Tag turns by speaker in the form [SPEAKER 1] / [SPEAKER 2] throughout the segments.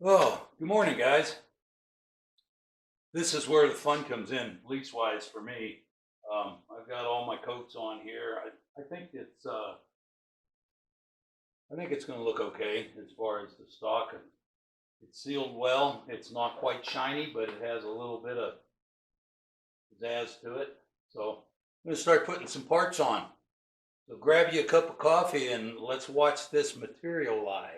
[SPEAKER 1] Oh, good morning, guys. This is where the fun comes in, lease-wise for me. I've got all my coats on here. I think it's going to look okay as far as the stock. It's sealed well. It's not quite shiny, but it has a little bit of pizzazz to it. So I'm going to start putting some parts on. So grab you a cup of coffee and let's watch this materialize.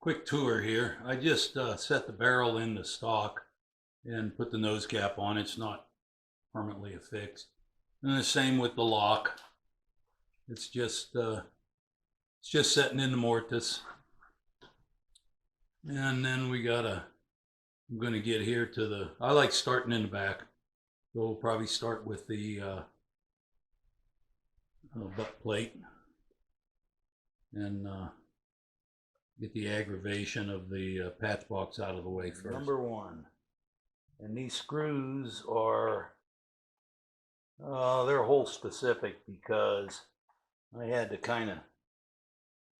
[SPEAKER 1] Quick tour here. I just set the barrel in the stock and put the nose cap on. It's not permanently affixed. And the same with the lock. It's just setting in the mortise. And then I'm going to get here to I like starting in the back. So we'll probably start with the butt plate and get the aggravation of the patch box out of the way first. Number one. And these screws are, they're hole specific because I had to kind of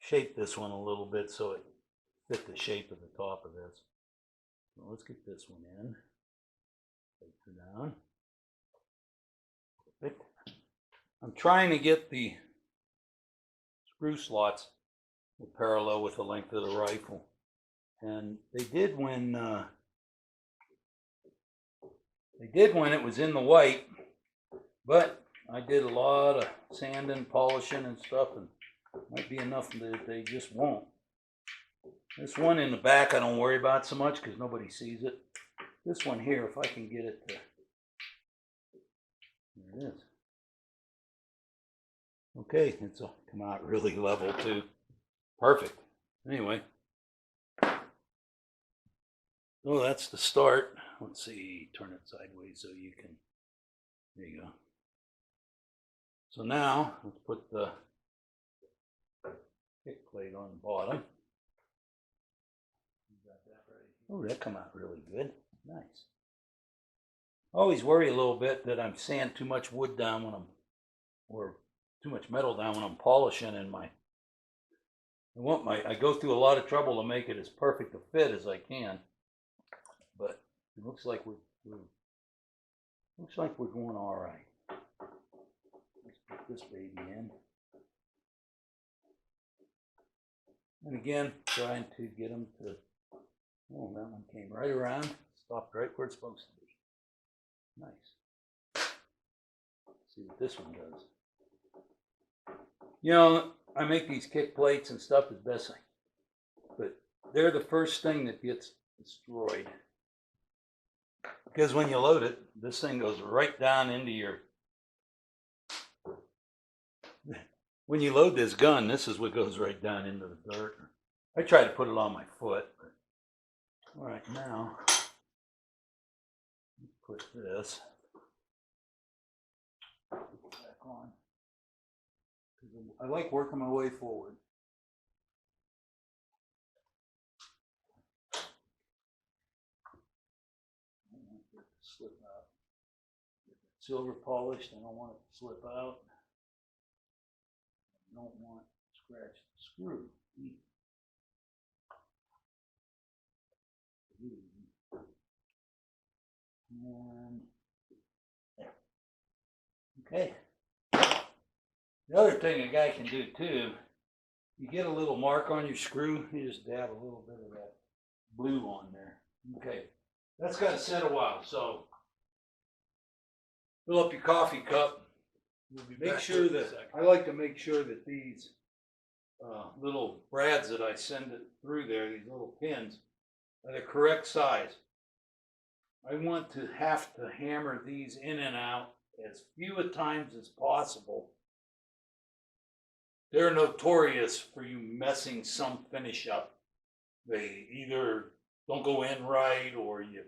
[SPEAKER 1] shape this one a little bit so it fit the shape of the top of this. So let's get this one in. Take her down. Perfect. I'm trying to get the screw slots parallel with the length of the rifle, and they did when it was in the white, but I did a lot of sanding, polishing and stuff, and it might be enough that they just won't. This one in the back I don't worry about so much because nobody sees it. This one here, if I can get it to, there it is. Okay, it's come out really level too. Perfect. Anyway, so that's the start. Let's see, turn it sideways so you can, there you go. So now let's put the kick plate on the bottom. Oh, that come out really good. Nice. I always worry a little bit that I'm sanding too much wood down or too much metal down when I'm polishing, and I go through a lot of trouble to make it as perfect a fit as I can, but it looks like we're going all right. Let's put this baby in, and again, trying to get them to. Oh, that one came right around, stopped right where it's supposed to be. Nice. Let's see what this one does. You know, I make these kick plates and stuff as best I can, but they're the first thing that gets destroyed. Because when you load it, this thing goes right down into your, when you load this gun, this is what goes right down into the dirt. I try to put it on my foot, but all right, now, let's put this back on. I like working my way forward. I don't want it to slip out. Get that silver polished, I don't want it to slip out. I don't want to scratch the screw either. And there. Okay. The other thing a guy can do too, you get a little mark on your screw, you just dab a little bit of that blue on there. Okay, that's got to set a while, so fill up your coffee cup. Make sure that, I like to make sure that these little brads that I send it through there, these little pins, are the correct size. I want to have to hammer these in and out as few times as possible. They're notorious for you messing some finish up. They either don't go in right, or you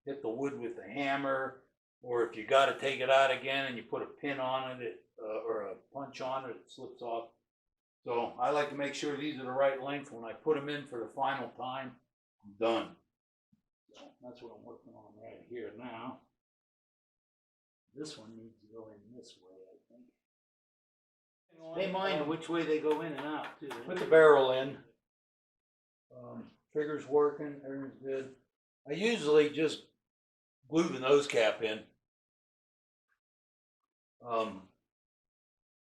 [SPEAKER 1] hit the wood with the hammer, or if you got to take it out again and you put a pin on it, or a punch on it, it slips off. So I like to make sure these are the right length. When I put them in for the final time, I'm done. So that's what I'm working on right here now. This one needs to go in this way, I think.
[SPEAKER 2] They mind which way they go in and out too.
[SPEAKER 1] Put the barrel in. Trigger's working, everything's good. I usually just glue the nose cap in.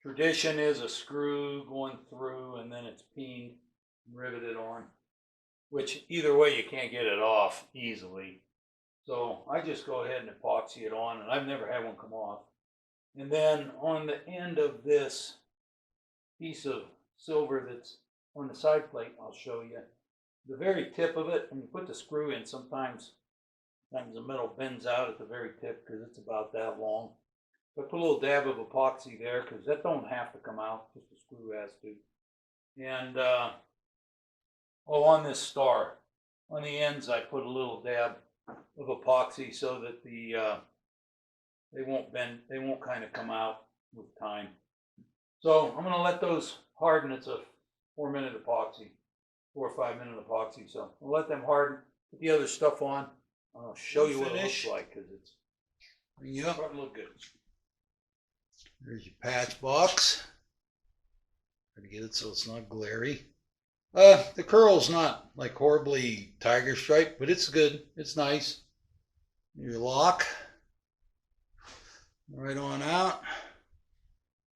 [SPEAKER 1] Tradition is a screw going through and then it's peened, riveted on, which either way you can't get it off easily. So I just go ahead and epoxy it on, and I've never had one come off. And then on the end of this piece of silver that's on the side plate, I'll show you. The very tip of it, when you put the screw in, sometimes the metal bends out at the very tip because it's about that long. So I put a little dab of epoxy there because that don't have to come out, just the screw has to. And on this star, on the ends, I put a little dab of epoxy so that they won't bend, they won't kind of come out with time. So I'm going to let those harden. It's a 4-minute epoxy, 4 or 5 minute epoxy. So I'll let them harden, put the other stuff on. I'll show you what it looks like because it's starting to look good. There's your patch box. Try to get it so it's not glary. The curl's not like horribly tiger stripe, but it's good. It's nice. Your lock. Right on out.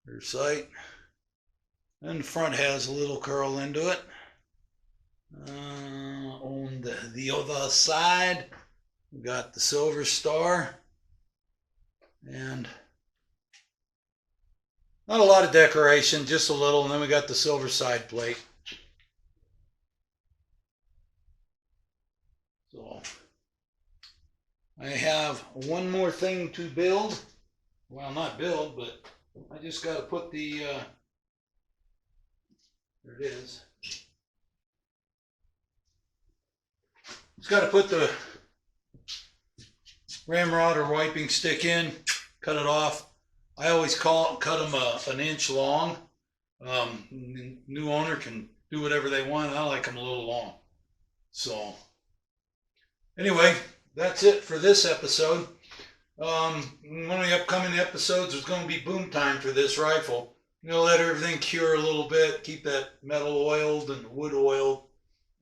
[SPEAKER 1] Your sight. And the front has a little curl into it. On the other side, we got the silver star. And not a lot of decoration, just a little. And then we got the silver side plate. So I have one more thing to build. Well, not build, but I just got to put the, there it is. Just got to put the ramrod or wiping stick in, cut it off. I always cut them an inch long. New owner can do whatever they want. I like them a little long. So anyway, that's it for this episode. One of the upcoming episodes is going to be boom time for this rifle. I'm going to let everything cure a little bit, keep that metal oiled and wood oiled,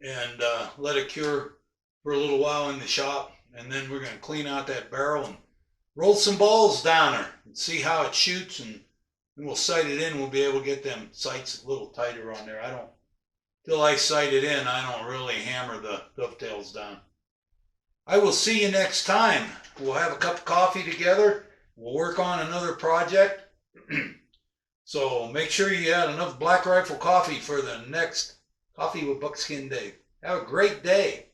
[SPEAKER 1] and let it cure for a little while in the shop. And then we're going to clean out that barrel and roll some balls down her and see how it shoots, and then we'll sight it in. We'll be able to get them sights a little tighter on there. Till I sight it in, I don't really hammer the dovetails down. I will see you next time. We'll have a cup of coffee together. We'll work on another project. So make sure you had enough Black Rifle coffee for the next Coffee with Buckskin Dave. Have a great day.